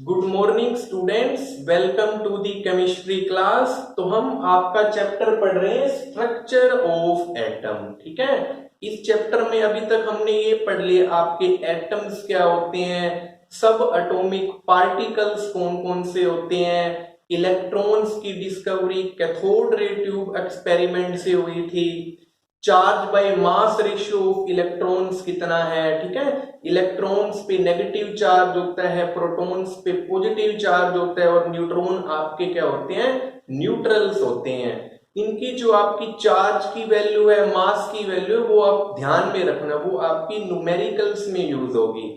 Good morning students, welcome to the chemistry class. तो हम आपका चैप्टर पढ़ रहे हैं स्ट्रक्चर ऑफ एटम। ठीक है, इस चैप्टर में अभी तक हमने ये पढ़ लिया आपके एटम्स क्या होते हैं, सब एटॉमिक पार्टिकल्स कौन कौन से होते हैं, इलेक्ट्रॉन्स की discovery cathode ray tube experiment से हुई थी, charge by mass ratio of electrons कितना है। ठीक है, इलेक्ट्रॉन्स पे नेगेटिव चार्ज होता है, प्रोटॉन्स पे पॉजिटिव चार्ज होता है और न्यूट्रॉन आपके क्या होते हैं, न्यूट्रल्स होते हैं। इनकी जो आपकी चार्ज की वैल्यू है, मास की वैल्यू है, वो आप ध्यान में रखना, वो आपकी न्यूमेरिकल्स में यूज होगी।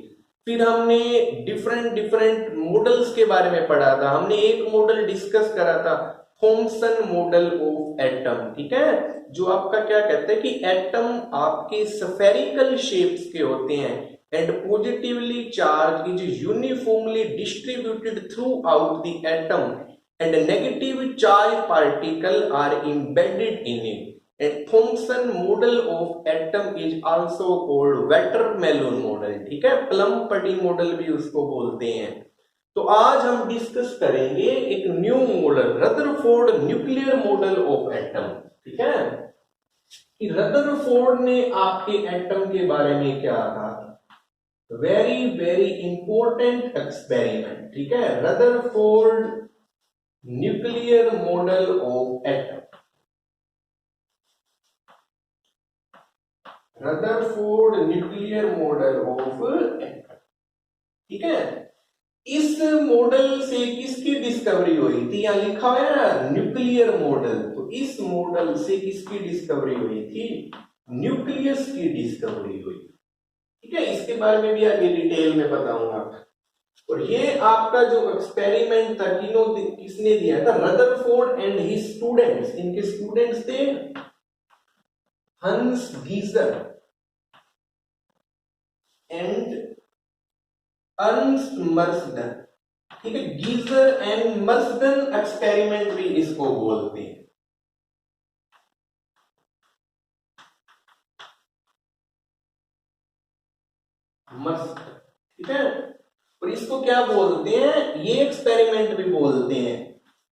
फिर हमने डिफरेंट डिफरेंट मॉडल्स के बारे में पढ़ा था। हमने एक मॉडल डिस्कस करा था, थॉमसन मॉडल ऑफ एटम। ठीक है, जो आपका क्या कहता है कि एटम आपके स्फेरिकल शेप्स के होते हैं and positively charge is uniformly distributed throughout the atom and negative charge particle are embedded in it. And Thomson model of atom is also called watermelon model. ठीक है, प्लम पड़ी model भी उसको बोलते हैं। तो आज हम डिस्कस करेंगे एक new model, Rutherford nuclear model of atom. ठीक है, कि रदरफोर्ड ने आपके एटम के बारे में क्या कहा, वेरी वेरी इंपॉर्टेंट एक्सपेरिमेंट। ठीक है, Rutherford nuclear model of atom, Rutherford nuclear model of atom. ठीक है, इस मॉडल से किसकी डिस्कवरी हुई थी, यहां लिखा हुआ है ना न्यूक्लियर मॉडल, तो इस मॉडल से किसकी डिस्कवरी हुई थी, न्यूक्लियस की डिस्कवरी हुई। ठीक है, इसके बारे में भी आगे डिटेल में बताऊंगा। और ये आपका जो एक्सपेरिमेंट था किसने दिया था, रदरफोर्ड एंड हिज स्टूडेंट्स। इनके स्टूडेंट्स थे हंस गीजर एंड अर्नस्ट मर्सडन। ठीक है, गीजर एंड मर्सडन एक्सपेरिमेंट भी इसको बोलते हैं। मर्सडन, ठीक है, और इसको क्या बोलते हैं, ये एक्सपेरिमेंट भी बोलते हैं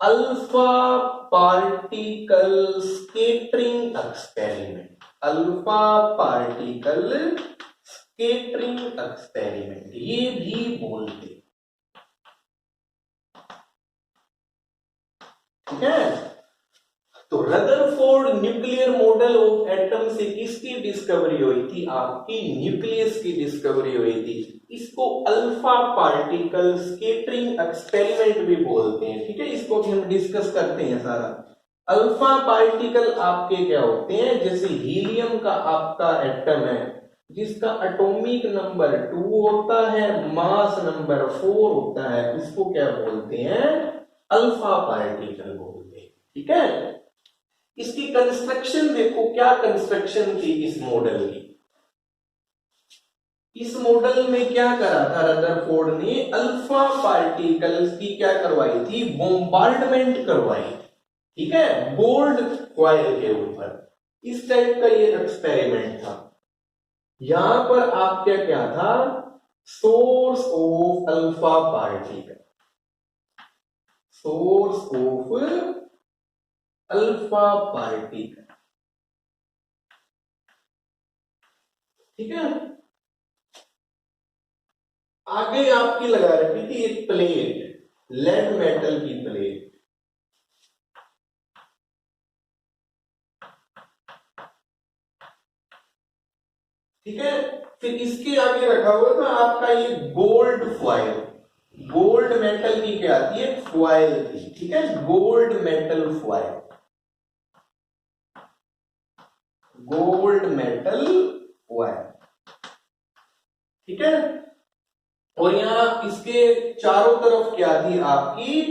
alpha particle scattering experiment. Alpha particle scattering experiment ये भी बोलते हैं। ठीक है, तो Rutherford nuclear model of atom से किसकी डिस्कवरी हुई थी, आपकी न्यूक्लियस की डिस्कवरी हुई थी। इसको अल्फा पार्टिकल स्कैटरिंग एक्सपेरिमेंट भी बोलते हैं। ठीक है, इसको भी हम डिस्कस करते हैं सारा। अल्फा पार्टिकल आपके क्या होते हैं, जैसे हीलियम का आपका एटम है जिसका एटॉमिक नंबर 2 होता है, मास नंबर 4 होता है, उसको क्या बोलते हैं, अल्फा पार्टिकल बोलते हैं। ठीक है, इसकी कंस्ट्रक्शन देखो, क्या कंस्ट्रक्शन थी इस मॉडल की। इस मॉडल में क्या करा था रदरफोर्ड ने, अल्फा पार्टिकल्स की क्या करवाई थी, बॉम्बार्डमेंट करवाई। ठीक है, गोल्ड फॉयल के ऊपर, इस टाइप का ये एक्सपेरिमेंट था। यहां पर आप क्या क्या था, source of alpha particle, source of alpha particle. ठीक है, आगे आपकी लगा रखी थी एक प्लेट, लेड मेटल की प्लेट। ठीक है, फिर इसके आगे रखा हुआ था आपका ये गोल्ड फॉयल, गोल्ड मेटल की क्या थी, एक फॉयल थी। ठीक है, gold metal foil, gold metal foil. ठीक है, और यहां इसके चारों तरफ क्या थी आपकी,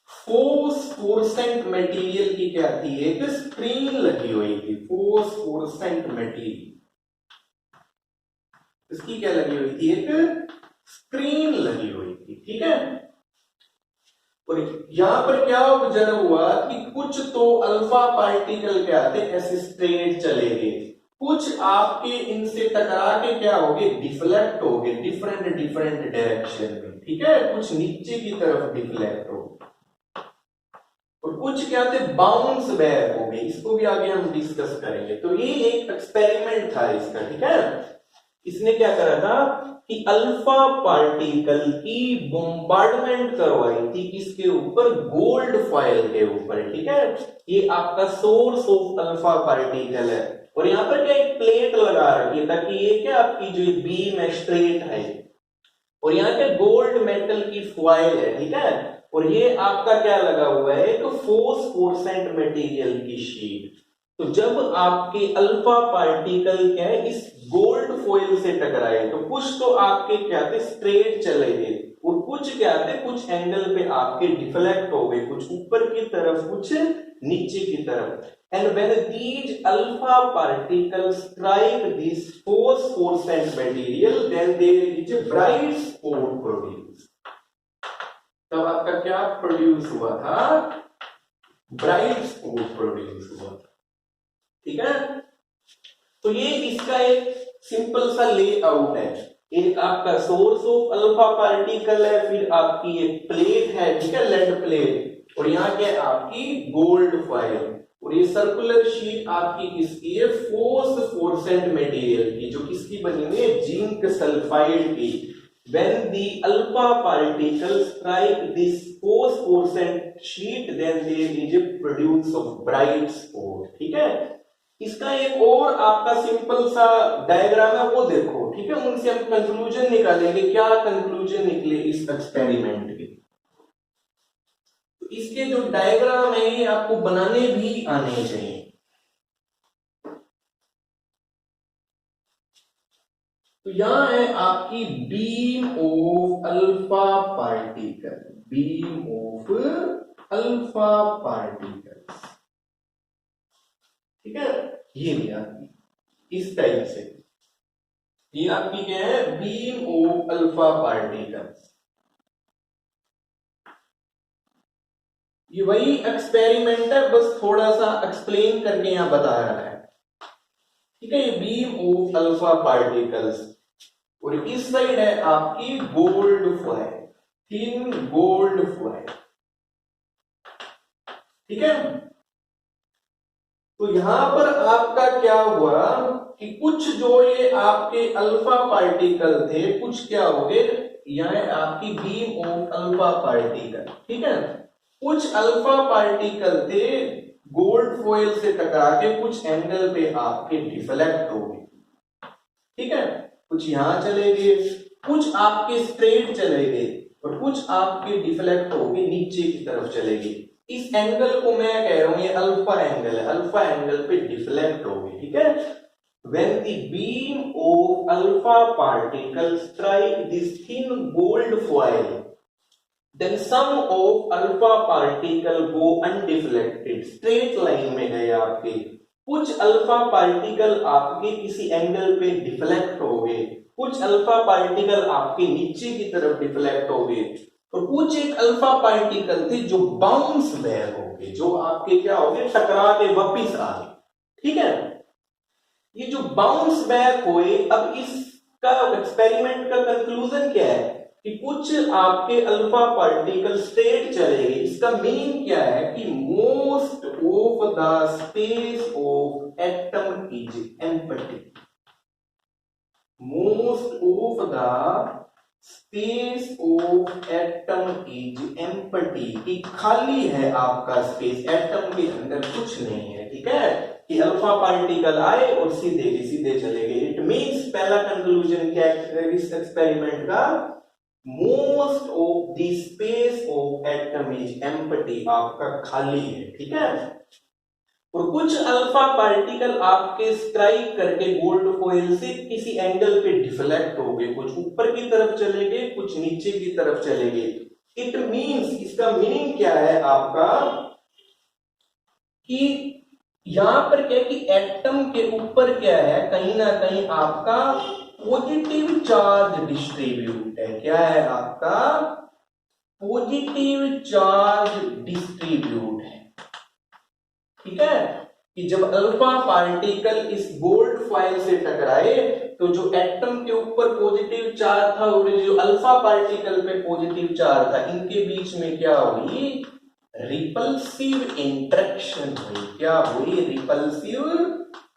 फोस्फोरेसेंट मटेरियल की क्या थी, एक स्क्रीन लगी हुई थी, फोस्फोरेसेंट मटेरियल, इसकी क्या लगी हुई थी, एक स्क्रीन लगी हुई थी। ठीक है, और यहां पर क्या ऑब्जर्व हुआ कि कुछ तो अल्फा पार्टिकल क्या थे, ऐसे स्ट्रेट चले गए, कुछ आपके इनसे टकरा के क्या होगे, डिफ्लेक्ट होगे डिफरेंट डिफरेंट डायरेक्शन में, ठीक है, कुछ नीचे की तरफ डिफ्लेक्ट हो और कुछ क्या थे, बाउंस बैक हो गए। इसको भी आगे हम डिस्कस करेंगे। तो ये एक एक्सपेरिमेंट था इसका, ठीक है। इसने क्या करा था कि अल्फा पार्टिकल की बॉम्बार्डमेंट करवाई थी किसके ऊपर, गोल्ड फॉयल के ऊपर, ठीक है। ये आपका सोर्स ऑफ अल्फा पार्टिकल है और यहाँ पर क्या एक प्लेट लगा रखी है ताकि ये क्या आपकी जो बीम है स्ट्रेट है और यहाँ पे गोल्ड मेटल की फॉयल है, ठीक है। और ये आपका क्या लगा हुआ है, एक फोस्फोरेसेंट मटेरियल की शीट। तो जब आपके अल्फा पार्टिकल क्या है इस गोल्ड फॉयल से टकराए तो कुछ तो आपके क्या थे स्ट्रेट चले गए और कुछ क्या थे कुछ एंगल पे आपके डिफ्लेक्ट हो गए, कुछ ऊपर की तरफ कुछ नीचे की तरफ। And when these alpha particles strike this phosphorescent material, then there is a bright spot produced. तब आपका क्या प्रोड्यूस हुआ था, ब्राइट स्पॉट प्रोड्यूस हुआ, ठीक है। तो ये इसका एक सिंपल सा लेआउट है। एक आपका सोर्स ऑफ अल्फा पार्टिकल है, फिर आपकी एक प्लेट है, ठीक है, लेड प्लेट, और यहाँ क्या है आपकी गोल्ड फॉयल, और ये सर्कुलर शीट आपकी किसकी है, फोस्फोरेसेंट मटेरियल की, जो किसकी बनी हुई है, जिंक सल्फाइड की। When the alpha particles strike this phosphorescent sheet, then there is a produce of bright spot, ठीक है। इसका एक और आपका सिंपल सा डायग्राम है, वो देखो, ठीक है। उनसे हम कंक्लूजन निकालेंगे, क्या कंक्लूजन निकले इस एक्सपेरिमेंट के। तो इसके जो डायग्राम है ये आपको बनाने भी आने चाहिए। तो यहां है आपकी beam of alpha particle, beam of alpha particle, ठीक है। ये भी आपकी इस टाइप से, ये आपकी क्या है, बीम ऑफ अल्फा पार्टिकल्स। ये वही एक्सपेरिमेंट है, बस थोड़ा सा एक्सप्लेन करके यहां बता रहा है, ठीक है। ये बीम ऑफ अल्फा पार्टिकल्स और इस साइड है आपकी gold foil, thin gold foil, ठीक है। तो यहां पर आपका क्या हुआ कि कुछ जो ये आपके अल्फा पार्टिकल थे, कुछ क्या हो गए, यहां आपकी बीम ऑफ अल्फा पार्टिकल, ठीक है। कुछ अल्फा पार्टिकल थे गोल्ड फॉयल से टकरा के कुछ एंगल पे आपके डिफ्लेक्ट हो गए, ठीक है। कुछ यहां चले गए, कुछ आपके स्ट्रेट चले गए और कुछ आपके डिफ्लेक्ट हो गए नीचे की तरफ चले गए। इस एंगल को मैं कह रहा हूं ये अल्फा एंगल है, अल्फा एंगल पे डिफ्लेक्ट हो गए, ठीक है। When the beam of alpha particles strike this thin gold foil, then some of alpha particle go undeflected, straight line में गए आपके। कुछ अल्फा पार्टिकल आपके किसी एंगल पे डिफ्लेक्ट हो गए, कुछ अल्फा पार्टिकल आपके नीचे की तरफ डिफ्लेक्ट हो गए और कुछ एक अल्फा पार्टिकल थे जो बाउंस बैक हो गए, जो आपके क्या हो गए, टकरा के वापिस आ गए, ठीक है। ये जो बाउंस बैक हुए, अब इसका एक्सपेरिमेंट का कंक्लूजन क्या है कि कुछ आपके अल्फा पार्टिकल स्ट्रेट चले गए। इसका मीनिंग क्या है कि most of the space of atom is empty, most of the space of atom is empty, कि खाली है आपका स्पेस, एटम के अंदर कुछ नहीं है, ठीक है। कि अल्फा पार्टिकल आए और सीधे के सीधे चले गए। इट मींस पहला कंक्लूजन क्या है इस एक्सपेरिमेंट का, most of the space of atom is empty, आपका खाली है, ठीक है। और कुछ अल्फा पार्टिकल आपके स्ट्राइक करके गोल्ड फॉयल से किसी एंगल पे डिफ्लेक्ट हो गए, कुछ ऊपर की तरफ चले गए, कुछ नीचे की तरफ चले गए। इट मींस, इसका मीनिंग क्या है आपका कि यहां पर क्या कि एटम के ऊपर क्या है, कहीं ना कहीं आपका पॉजिटिव चार्ज डिस्ट्रीब्यूट है। क्या है आपका पॉजिटिव चार्ज डिस्ट्रीब्यूट है, ठीक है। कि जब अल्फा पार्टिकल इस गोल्ड फॉइल से टकराए तो जो एटम के ऊपर पॉजिटिव चार्ज था और जो अल्फा पार्टिकल पे पॉजिटिव चार्ज था, इनके बीच में क्या हुई? रिपल्सिव इंटरेक्शन हुई। क्या हुई? Repulsive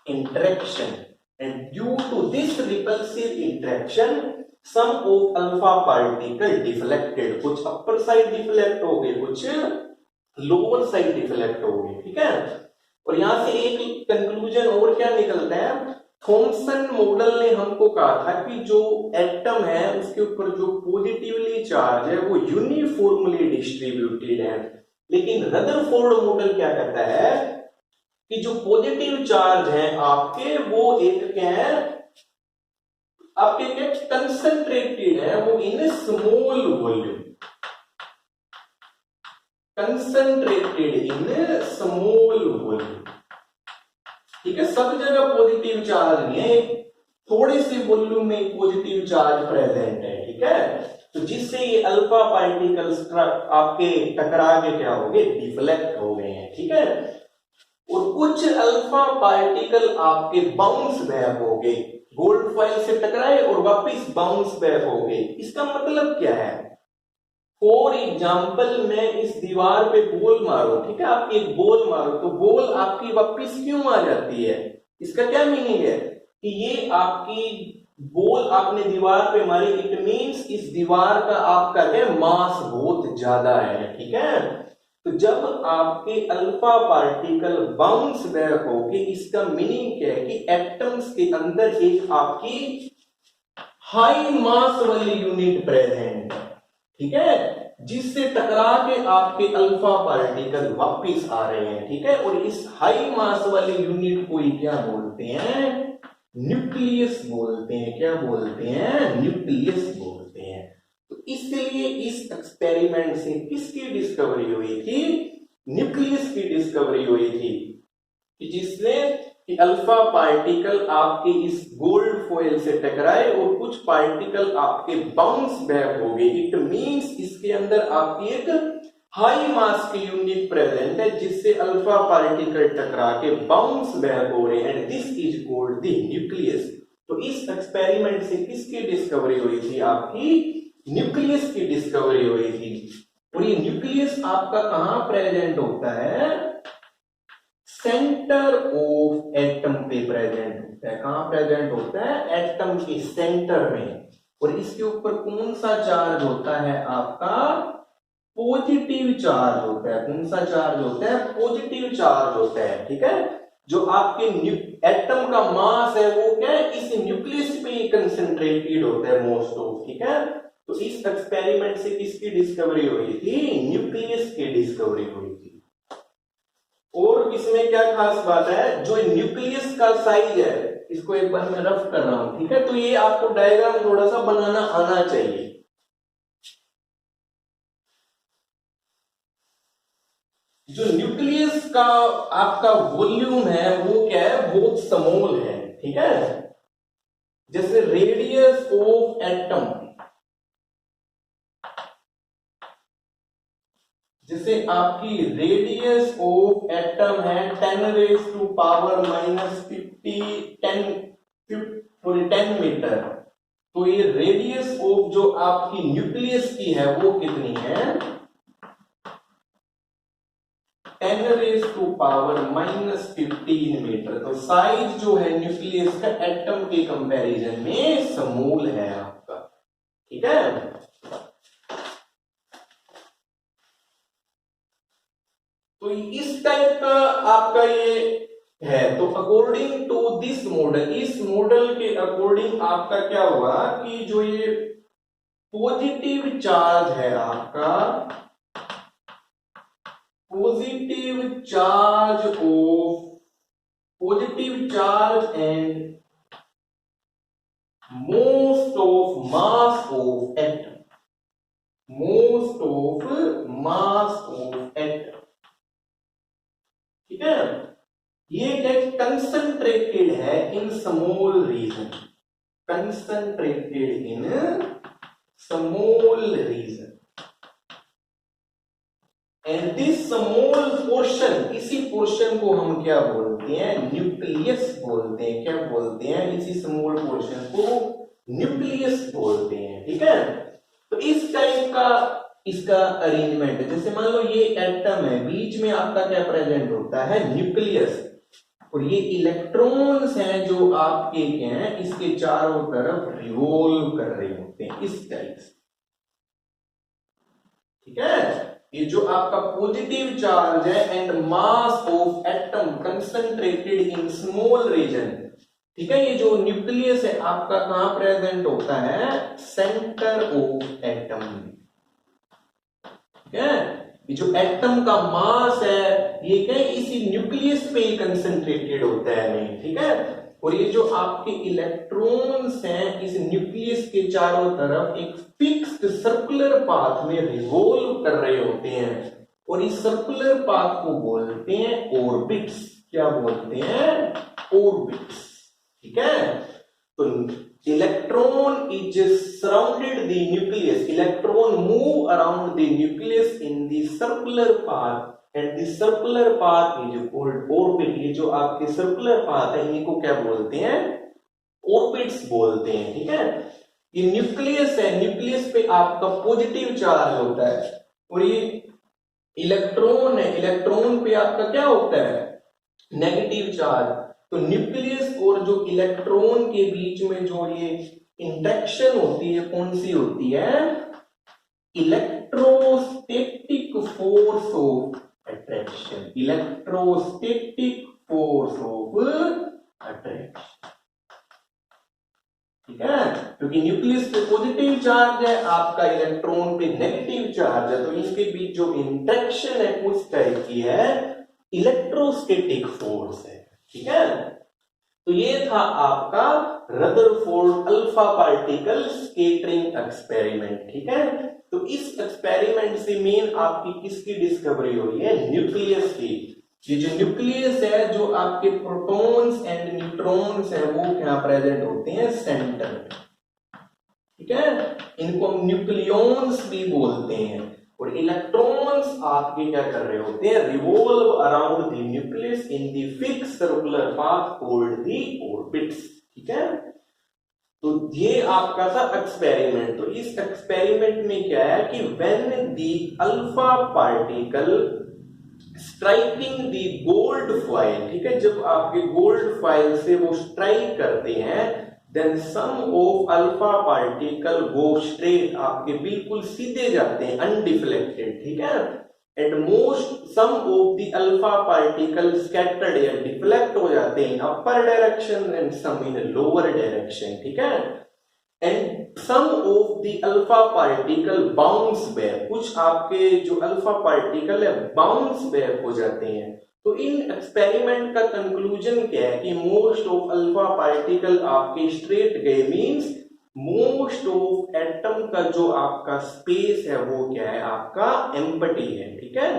interaction. And due to this repulsive interaction some of alpha particle deflected, कुछ अपर साइड डिफ्लेक्ट हो गए, कुछ लोअर साइड डिफ्लेक्ट हो गए। ठीक है, और यहां से एक कंक्लूजन और क्या निकलता है? थॉमसन मॉडल ने हमको कहा था कि जो एटम है उसके ऊपर जो पॉजिटिवली चार्ज है वो यूनिफॉर्मली डिस्ट्रीब्यूटेड है, लेकिन रदरफोर्ड मॉडल क्या कहता है कि जो पॉजिटिव चार्ज है आपके वो एक क्या है? आपके क्या कंसंट्रेटेड है, वो in small volume, concentrated in small volume. ठीक है, सब जगह पॉजिटिव चार्ज नहीं है, थोड़े से वॉल्यूम में पॉजिटिव चार्ज प्रेजेंट है। ठीक है, तो जिससे ये अल्फा पार्टिकल्स आपके टकरा के क्या हो गए? डिफ्लेक्ट हो गए हैं। ठीक है, और कुछ अल्फा पार्टिकल आपके बाउंस बैक हो गए, गोल्ड फॉइल से टकराए और वापस बाउंस बैक हो गए। इसका मतलब क्या है? फॉर एग्जाम्पल मैं इस दीवार पे बॉल मारूं, ठीक है, आप एक बॉल मारो तो बॉल आपकी वापस क्यों आ जाती है? इसका क्या मीनिंग है कि ये आपकी बॉल आपने दीवार पे मारी, इट मींस इस दीवार का आपका क्या मास बहुत ज्यादा है। ठीक है, तो जब आपके अल्फा पार्टिकल बाउंस बैक होगी, इसका मीनिंग क्या है कि एटम्स के अंदर एक आपकी हाई मास वाली यूनिट प्रेजेंट है। ठीक है, जिससे टकरा के आपके अल्फा पार्टिकल वापिस आ रहे हैं। ठीक है, और इस हाई मास वाली यूनिट को ही क्या बोलते हैं? न्यूक्लियस बोलते हैं। क्या बोलते हैं? न्यूक्लियस बोलते हैं। तो इसलिए इस एक्सपेरिमेंट से किसकी डिस्कवरी हुई थी? न्यूक्लियस की डिस्कवरी हुई थी, कि जिसने कि अल्फा पार्टिकल आपके इस गोल्ड फॉइल से टकराए और कुछ पार्टिकल आपके बाउंस बैक हो गए। इट मींस इसके अंदर आपकी एक हाई मास की यूनिट प्रेजेंट है, जिससे अल्फा पार्टिकल टकरा के बाउंस बैक हो रहे हैं, and this is called the nucleus. तो इस एक्सपेरिमेंट से किसकी डिस्कवरी हुई थी? आपकी न्यूक्लियस की डिस्कवरी हुई थी। और ये न्यूक्लियस आपका कहां प्रेजेंट होता है? सेंटर ऑफ एटम पे प्रेजेंट होता है। कहां प्रेजेंट होता है? एटम के सेंटर में। और इसके ऊपर कौन सा चार्ज होता है? आपका पॉजिटिव चार्ज होता है। कौन सा चार्ज होता है? पॉजिटिव चार्ज होता है। ठीक है, जो आपके एटम का मास है वो क्या है? इस न्यूक्लियस पे कंसंट्रेटेड होता है मोस्ट ऑफ। ठीक है, तो इस एक्सपेरिमेंट से किसकी डिस्कवरी हुई थी? न्यूक्लियस की डिस्कवरी हुई थी। और इसमें क्या खास बात है? जो न्यूक्लियस का साइज है, इसको एक बार मैं रफ कर रहा हूं। ठीक है, तो ये आपको डायग्राम थोड़ा सा बनाना आना चाहिए। जो न्यूक्लियस का आपका वॉल्यूम है वो क्या है? बहुत स्मॉल है। ठीक है, जैसे रेडियस ऑफ एटम, जैसे आपकी रेडियस ऑफ एटम है 10⁻⁻50 मीटर। तो ये रेडियस ऑफ जो आपकी न्यूक्लियस की है वो कितनी है? 10⁻⁻15 मीटर। तो साइज जो है न्यूक्लियस का एटम के कंपैरिजन में स्मॉल है आपका। ठीक है, तो इस टाइप का आपका ये है। तो अकॉर्डिंग टू दिस मॉडल, इस मॉडल के अकॉर्डिंग आपका क्या हुआ कि जो ये पॉजिटिव चार्ज है आपका, positive charge and most of mass of atom, most of mass of atom. ठीक है, ये क्या कंसंट्रेटेड है in small region, concentrated in small region, and this small portion, इसी पोर्शन को हम क्या बोलते हैं, न्यूक्लियस बोलते हैं। क्या बोलते हैं, इसी स्मॉल पोर्शन को न्यूक्लियस बोलते हैं। ठीक है, तो इस टाइप का इसका अरेंजमेंट है। जैसे मान लो ये एटम है, बीच में आपका क्या प्रेजेंट होता है, न्यूक्लियस, और ये इलेक्ट्रॉन्स हैं जो आपके क्या हैं, इसके चारों तरफ रिवॉल्व कर रहे होते हैं इस टाइप से। ठीक है, ये जो आपका पॉजिटिव चार्ज है and mass of atom concentrated in small region. ठीक है, ये जो न्यूक्लियस है आपका कहां प्रेजेंट होता है, सेंटर ऑफ एटम। ठीक है, ये जो एटम का मास है ये क्या है, इसी न्यूक्लियस पे ही कंसंट्रेटेड होता है नहीं। ठीक है, और ये जो आपके इलेक्ट्रॉन्स हैं इस न्यूक्लियस के चारों तरफ एक फिक्स्ड सर्कुलर पाथ में रिवॉल्व कर रहे होते हैं, और इस सर्कुलर पाथ को बोलते हैं ऑर्बिट्स। क्या बोलते हैं, ऑर्बिट्स। ठीक है, तो electron is surrounded the nucleus, electron move around the nucleus in the circular path and the circular path is called orbit. ये जो आपके सर्कुलर पाथ है इनको क्या बोलते हैं, ऑर्बिट्स बोलते हैं। ठीक है, ये न्यूक्लियस है, न्यूक्लियस पे आपका पॉजिटिव चार्ज होता है, और ये इलेक्ट्रॉन है, इलेक्ट्रॉन पे आपका क्या होता है, नेगेटिव चार्ज। तो न्यूक्लियस और जो इलेक्ट्रॉन के बीच में जो ये इंटरेक्शन होती है कौन सी होती है, electrostatic force of attraction, electrostatic force of attraction. ठीक है, क्योंकि न्यूक्लियस पे पॉजिटिव चार्ज है, आपका इलेक्ट्रॉन पे नेगेटिव चार्ज है, तो इनके बीच जो इंटरेक्शन है उस टाइप की है, इलेक्ट्रोस्टैटिक फोर्स है। ठीक है, तो ये था आपका Rutherford alpha particle scattering experiment. ठीक है, तो इस एक्सपेरिमेंट से मेन आपकी किसकी डिस्कवरी हुई है, न्यूक्लियस की। ये जो न्यूक्लियस है, जो आपके प्रोटॉन्स एंड न्यूट्रॉन्स हैं वो क्या प्रेजेंट होते हैं, सेंटर में। ठीक है, इनको हम न्यूक्लियॉन्स भी बोलते हैं, और इलेक्ट्रॉन्स आपके क्या कर रहे होते हैं, revolve around the nucleus in the fixed circular path called the orbits. ठीक है, तो ये आपका था एक्सपेरिमेंट। तो इस एक्सपेरिमेंट में क्या है कि when the alpha particle striking the gold foil, ठीक है, जब आपके गोल्ड फॉइल से वो स्ट्राइक करते हैं, then some of alpha particle go straight, आपके बिल्कुल सीधे जाते हैं, अनडिफ्लेक्टेड। ठीक है, and most some of the alpha particle scattered या डिफ्लेक्ट हो जाते हैं upper direction and some in lower direction. ठीक है, and some of the alpha particle bounce back, कुछ आपके जो अल्फा पार्टिकल है बाउंस बैक हो जाते हैं। तो इन एक्सपेरिमेंट का कंक्लूजन क्या है कि मोस्ट ऑफ अल्फा पार्टिकल आपके स्ट्रेट गए, मींस मोस्ट ऑफ एटम का जो आपका स्पेस है वो क्या है, आपका एम्प्टी है। ठीक है,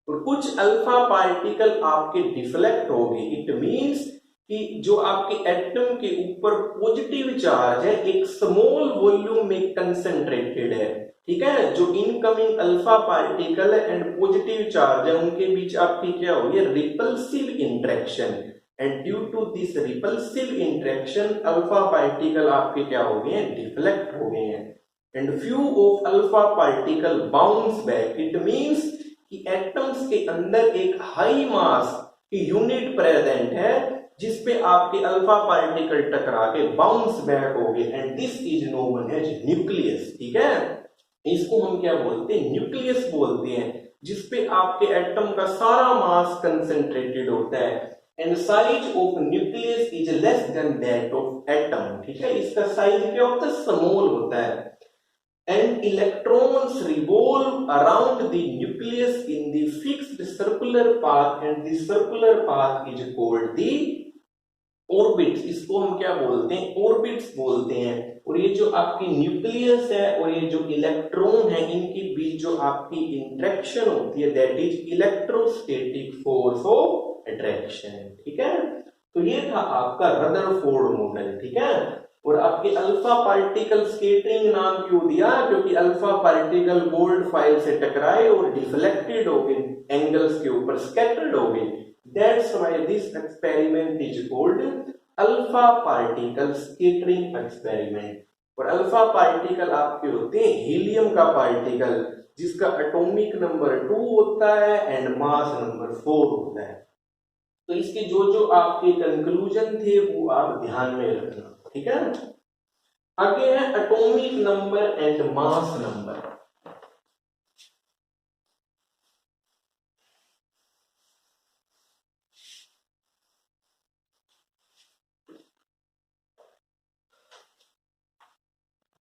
और कुछ अल्फा पार्टिकल आपके डिफ्लेक्ट हो गए, इट मींस कि जो आपके एटम के ऊपर पॉजिटिव चार्ज है एक स्मॉल वॉल्यूम में कंसंट्रेटेड है। ठीक है, जो इनकमिंग अल्फा पार्टिकल है एंड पॉजिटिव चार्ज है उनके बीच आपकी क्या हो गई, repulsive interaction, and due to this repulsive interaction alpha particle आपके क्या हो गए हैं, डिफ्लेक्ट हो गए हैं, and few of alpha particle bounce back. It means कि एटम्स के अंदर एक हाई मास की यूनिट प्रेजेंट है जिसपे आपके अल्फा पार्टिकल टकरा के बाउंस बैक हो गए, and this is known as nucleus. ठीक है, इसको हम क्या बोलते हैं, न्यूक्लियस बोलते हैं, जिसपे आपके एटम का सारा मास कंसंट्रेटेड होता है, and size of nucleus is less than that of atom. ठीक है, इसका साइज क्या होता है, स्मॉल होता है, and electrons revolve around the nucleus in the fixed circular path, and the circular path is called the orbits। इसको हम क्या बोलते हैं, ऑर्बिट्स बोलते हैं। और ये जो आपकी न्यूक्लियस है और ये जो इलेक्ट्रॉन है इनके बीच जो आपकी इंटरेक्शन होती है that is electrostatic force of attraction. ठीक है, तो ये था आपका रदरफोर्ड मॉडल। ठीक है, और आपके अल्फा पार्टिकल स्कैटरिंग नाम क्यों दिया? क्योंकि अल्फा पार्टिकल गोल्ड फाइल से टकराए और डिफ्लेक्टेड हो गए, एंगल्स के ऊपर स्कैटर्ड हो गए। That's why this experiment is called alpha particle scattering experiment. और अल्फा पार्टिकल आपके होते हैं हीलियम का पार्टिकल, जिसका एटॉमिक नंबर 2 होता है एंड मास नंबर 4 होता है। तो इसके जो जो आपके कंक्लूजन थे वो आप ध्यान में रखना, ठीक है। आगे है atomic number and mass number.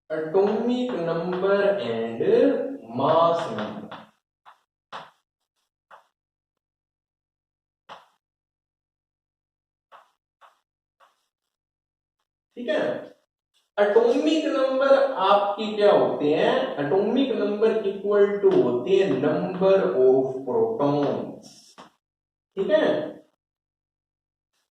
Atomic number and mass number, ठीक है। एटॉमिक नंबर आपकी क्या होते हैं? एटॉमिक नंबर इक्वल टू होते हैं नंबर ऑफ प्रोटॉन्स, ठीक है।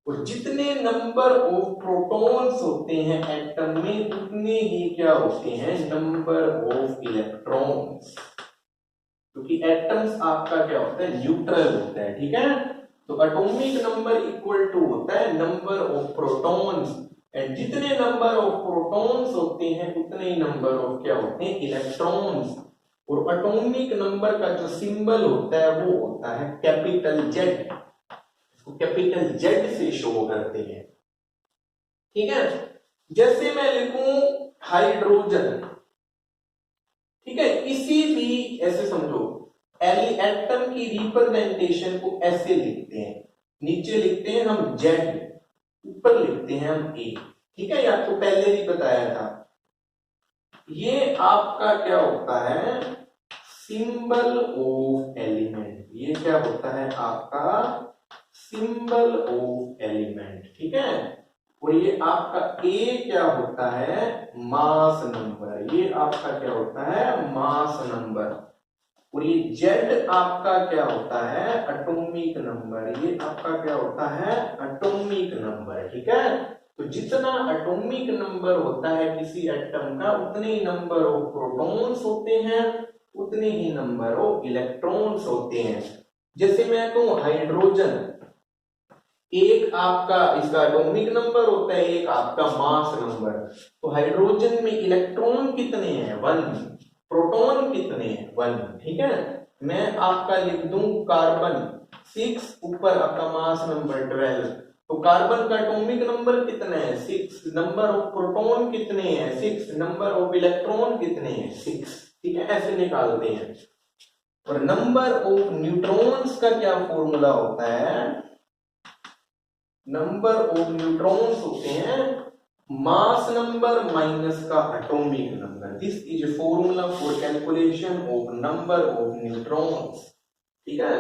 और जितने नंबर ऑफ प्रोटॉन्स होते हैं एटम में, उतने ही क्या होते हैं? Number of electrons. क्योंकि एटम्स आपका क्या होता है? न्यूट्रल होता है, ठीक है। तो एटॉमिक नंबर इक्वल टू होता है नंबर ऑफ प्रोटॉन्स, एंड जितने नंबर ऑफ प्रोटॉन्स होते हैं उतने ही नंबर ऑफ क्या होते हैं? इलेक्ट्रॉन्स। और एटॉमिक नंबर का जो सिंबल होता है वो होता है कैपिटल जेड, कैपिटल जेड से शो करते हैं, ठीक है। जैसे मैं लिखूं हाइड्रोजन, ठीक है, किसी भी ऐसे समझो एटम की रिप्रेजेंटेशन को ऐसे लिखते हैं, नीचे लिखते हैं हम जेड, ऊपर लिखते हैं हम ए, ठीक है। ये आपको पहले भी बताया था। ये आपका क्या होता है? Symbol of element. ये क्या होता है आपका? सिंबल ऑफ एलिमेंट, ठीक है। और ये आपका ए क्या होता है? Mass number. ये आपका क्या होता है? Mass number. और ये जेड आपका क्या होता है? Atomic number. ये आपका क्या होता है? एटॉमिक नंबर, ठीक है। तो जितना एटॉमिक नंबर होता है किसी एटम का, उतने ही नंबर ऑफ प्रोटॉन्स होते हैं, उतने ही नंबर ऑफ इलेक्ट्रॉन्स होते हैं। जैसे मैं कहूं हाइड्रोजन, एक आपका इसका एटॉमिक नंबर होता है, एक आपका मास नंबर। तो हाइड्रोजन में इलेक्ट्रॉन कितने हैं? 1। प्रोटॉन कितने हैं? 1, ठीक है। मैं आपका लिख दूं कार्बन 6, ऊपर आपका मास नंबर 12। तो कार्बन का एटॉमिक नंबर कितना है? 6। नंबर ऑफ प्रोटॉन कितने हैं? 6। नंबर ऑफ इलेक्ट्रॉन कितने हैं? 6, ठीक है। ऐसे निकालते हैं। और नंबर ऑफ न्यूट्रॉन्स का क्या फॉर्मूला होता है? नंबर ऑफ न्यूट्रॉन्स होते हैं मास नंबर माइनस का atomic number. This is a formula for calculation of number of neutrons, ठीक है।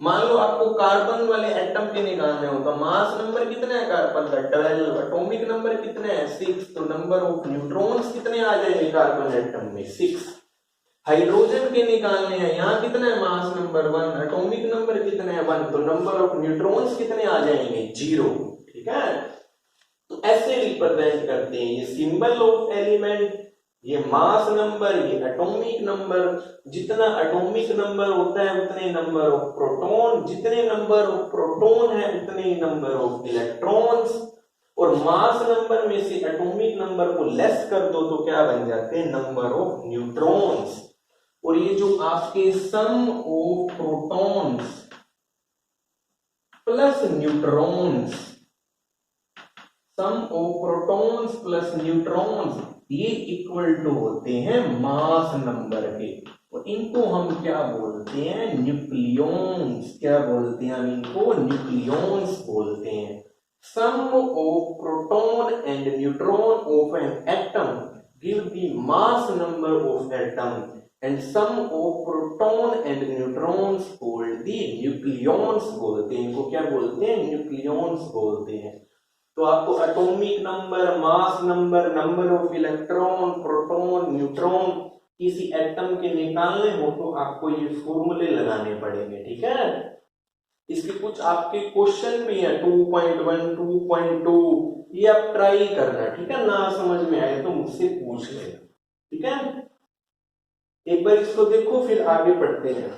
मान लो आपको कार्बन वाले एटम के निकालने हो तो मास नंबर कितना है कार्बन का? 12। एटॉमिक नंबर कितने हैं? 6। तो नंबर ऑफ न्यूट्रॉन्स कितने आ जाएंगे कार्बन एटम में? 6। हाइड्रोजन के निकालने हैं, यहाँ कितना है? Mass number 1। एटॉमिक नंबर कितने हैं? 1। तो नंबर ऑफ न्यूट्रॉन्स कितने आ जाएंगे? 0, ठीक है। तो ऐसे रिप्रेजेंट करते हैं। ये सिंबल ऑफ एलिमेंट, ये मास नंबर, ये एटॉमिक नंबर। जितना एटॉमिक नंबर होता है उतने नंबर ऑफ प्रोटॉन, जितने नंबर ऑफ प्रोटॉन है उतने ही नंबर ऑफ इलेक्ट्रॉन्स। और मास नंबर में से एटॉमिक नंबर को लेस कर दो तो क्या बन जाते हैं? Number of neutrons. और ये जो आपके sum of protons plus neutrons, sum of protons plus neutrons, ये इक्वल टू होते हैं मास नंबर के। और इनको हम क्या बोलते हैं? न्यूक्लियॉन्स। क्या बोलते हैं हम इनको? न्यूक्लियॉन्स बोलते हैं। Sum of proton and neutron of an atom give the mass number of atom, and sum of proton and neutrons called the nucleons बोलते हैं। इनको क्या बोलते हैं? न्यूक्लियॉन्स बोलते हैं। तो आपको atomic number, mass number, number of electron, proton, neutron किसी एटम के निकालने हो तो आपको ये फॉर्मूले लगाने पड़ेंगे, ठीक है। इसके कुछ आपके क्वेश्चन भी है 2.1, 2.2, ये आप ट्राई करना, ठीक है। ना समझ में आए तो मुझसे पूछ लेना, ठीक है। एक बार इसको देखो फिर आगे पढ़ते हैं।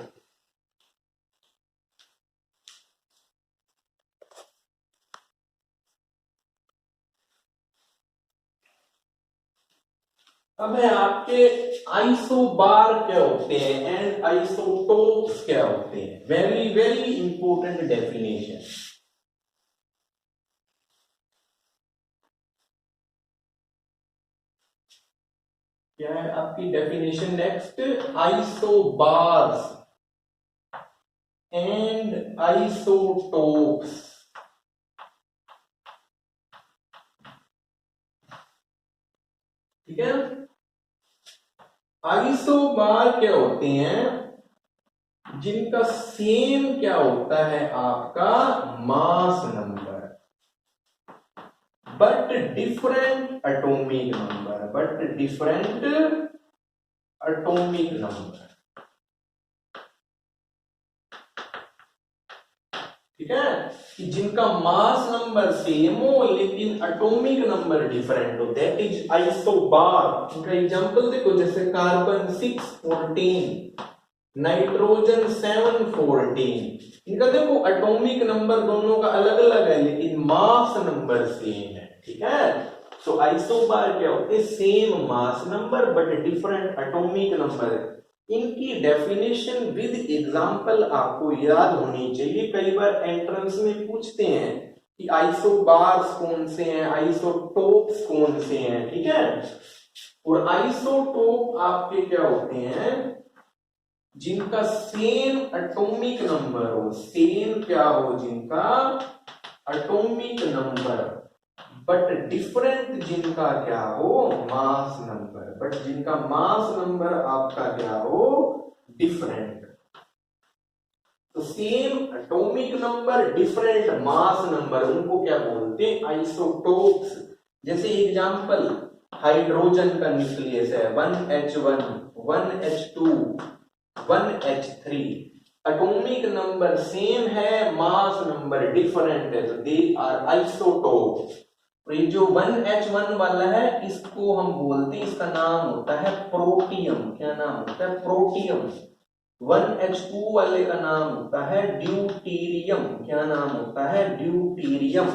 अब है आपके आइसोबार क्या होते हैं एंड आइसोटोप्स क्या होते हैं। Very very important definition. क्या है आपकी definition next? Isobars and isotopes. ठीक है। आइसोबार क्या होते हैं? जिनका सेम क्या होता है आपका मास number but different atomic number, ठीक है। कि जिनका मास नंबर सेम हो लेकिन एटॉमिक नंबर डिफरेंट हो, दैट इज आइसोबार। इनका एग्जांपल देखो, जैसे कार्बन 614, नाइट्रोजन 714। इनका देखो एटॉमिक नंबर दोनों का अलग अलग है लेकिन मास नंबर सेम है, ठीक है। सो आइसोबार क्या होते हैं? Same mass number but different atomic number. इनकी डेफिनेशन विद एग्जांपल आपको याद होनी चाहिए। कई बार एंट्रेंस में पूछते हैं कि आइसोबार्स कौन से हैं, आइसोटोप्स कौन से हैं, ठीक है। और आइसोटोप आपके क्या होते हैं? जिनका सेम एटॉमिक नंबर हो, सेम क्या हो? जिनका एटॉमिक नंबर बट डिफरेंट जिनका क्या हो? मास नंबर। बट जिनका मास नंबर आपका क्या हो? डिफरेंट। तो same atomic number different mass number, उनको क्या बोलते हैं? आइसोटोप्स। जैसे एग्जांपल, हाइड्रोजन का न्यूक्लियस है 1H1, 1H2, 1H3। Atomic number same है, मास नंबर डिफरेंट है, तो दे आर आइसोटोप। तो ये जो 1H1 वाला है इसको हम बोलते हैं, इसका नाम होता है प्रोटियम। क्या नाम होता है? प्रोटियम। 1H2 वाले का नाम होता है ड्यूटीरियम। क्या नाम होता है? ड्यूटीरियम।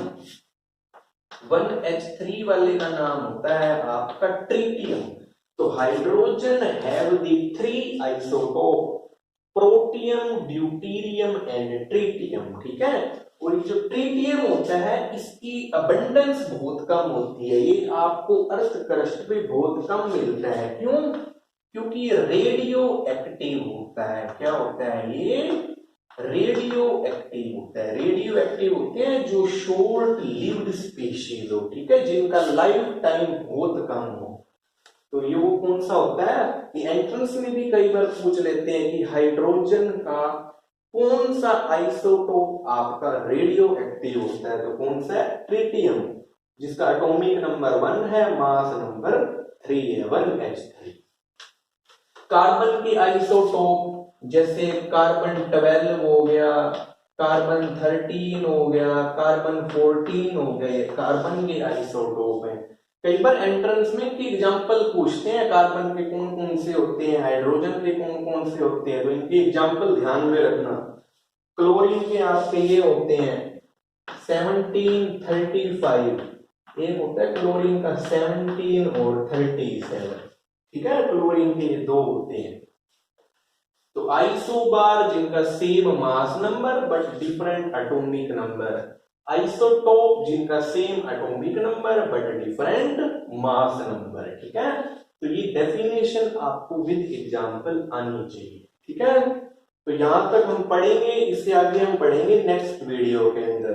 1H3 वाले का नाम होता है आपका ट्रिटियम। तो hydrogen have the 3 isotope, protium, deuterium and tritium, ठीक है। और जो ट्रिटियम होता है इसकी अबंडेंस बहुत कम होती है, ये आपको अर्थ क्रस्ट पे बहुत कम मिलता है। क्यों? क्योंकि ये रेडियो एक्टिव होता है। क्या होता है? ये रेडियो एक्टिव होता है। रेडियो एक्टिव होते हैं जो शॉर्ट लिव्ड स्पीशीज हो, ठीक है, जिनका लाइफ टाइम बहुत कम हो। तो ये वो कौन सा होता है? ये एंट्रेंस में भी कई बार पूछ लेते हैं कि हाइड्रोजन का कौन सा आइसोटोप आपका रेडियो एक्टिव होता है? तो कौन सा है? ट्रिटियम, जिसका एटॉमिक नंबर 1 है, मास नंबर 3 है, 1H3। कार्बन के आइसोटोप जैसे कार्बन 12 हो गया, कार्बन 13 हो गया, कार्बन 14 हो गए, कार्बन के आइसोटोप है। कई बार एंट्रेंस में की एग्जांपल पूछते हैं, कार्बन के कौन कौन से होते हैं, हाइड्रोजन के कौन कौन से होते हैं, तो इनके एग्जांपल ध्यान में रखना। क्लोरीन के आपके ये होते हैं 1735, एक होता है क्लोरीन का 17 और 37, ठीक है। क्लोरीन के ये दो होते हैं। तो आइसोबार जिनका same mass number but different atomic number, isotope जिनका same atomic number but different mass number, ठीक है। तो ये डेफिनेशन आपको विद एग्जांपल आनी चाहिए, ठीक है। तो यहां तक हम पढ़ेंगे, इससे आगे हम पढ़ेंगे नेक्स्ट वीडियो के अंदर।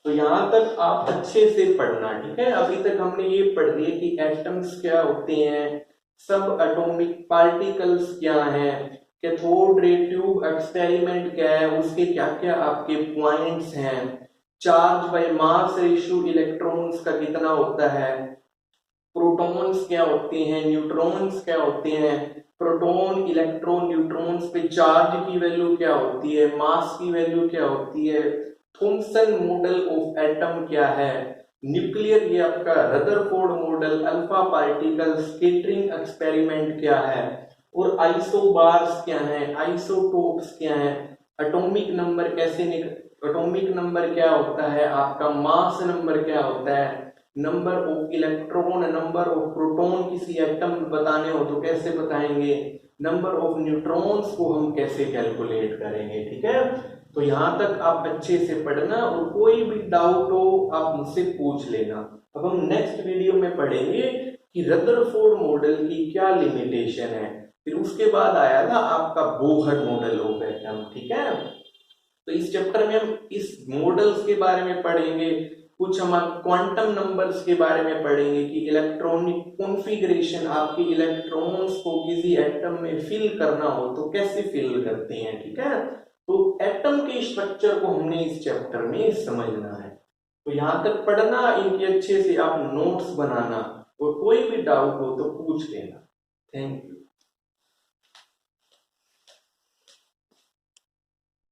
तो यहां तक आप अच्छे से पढ़ना, ठीक है। अभी तक हमने ये पढ़ लिया कि एटम्स क्या होते हैं, सब एटॉमिक पार्टिकल्स क्या हैं, कैथोड रे ट्यूब एक्सपेरिमेंट क्या है, उसके क्या क्या आपके पॉइंट्स हैं, charge by mass ratio electrons का कितना होता है, प्रोटॉन्स क्या होते हैं, न्यूट्रॉन्स क्या होते हैं, प्रोटॉन इलेक्ट्रॉन न्यूट्रॉन्स पे चार्ज की वैल्यू क्या होती है, मास की वैल्यू क्या होती है, थॉम्सन मॉडल ऑफ एटम क्या है, न्यूक्लियर ये आपका Rutherford model, alpha particle scattering experiment क्या है, और आइसोबार्स क्या है, आइसोटोप्स क्या है, एटॉमिक नंबर एटॉमिक नंबर क्या होता है, आपका मास नंबर क्या होता है, number of electron, number of proton किसी एटम में बताने हो तो कैसे बताएंगे, नंबर ऑफ न्यूट्रॉन्स को हम कैसे कैलकुलेट करेंगे। ठीक है, तो यहां तक आप अच्छे से पढ़ना और कोई भी डाउट हो आप मुझसे पूछ लेना। अब हम नेक्स्ट वीडियो में पढ़ेंगे कि रदरफोर्ड मॉडल की क्या लिमिटेशन है, फिर उसके बाद आया था आपका बोहर मॉडल ऑफ एटम। ठीक है, तो इस चैप्टर में हम इस मॉडल्स के बारे में पढ़ेंगे, कुछ हम क्वांटम नंबर्स के बारे में पढ़ेंगे कि इलेक्ट्रॉनिक कॉन्फ़िगरेशन, आपके इलेक्ट्रॉन्स को किसी एटम में फिल करना हो तो कैसे फिल करते हैं। ठीक है, तो एटम के स्ट्रक्चर को हमने इस चैप्टर में समझना है। तो यहां तक पढ़ना, इनके अच्छे से आप नोट्स बनाना और कोई भी डाउट हो तो पूछ लेना। Thank you.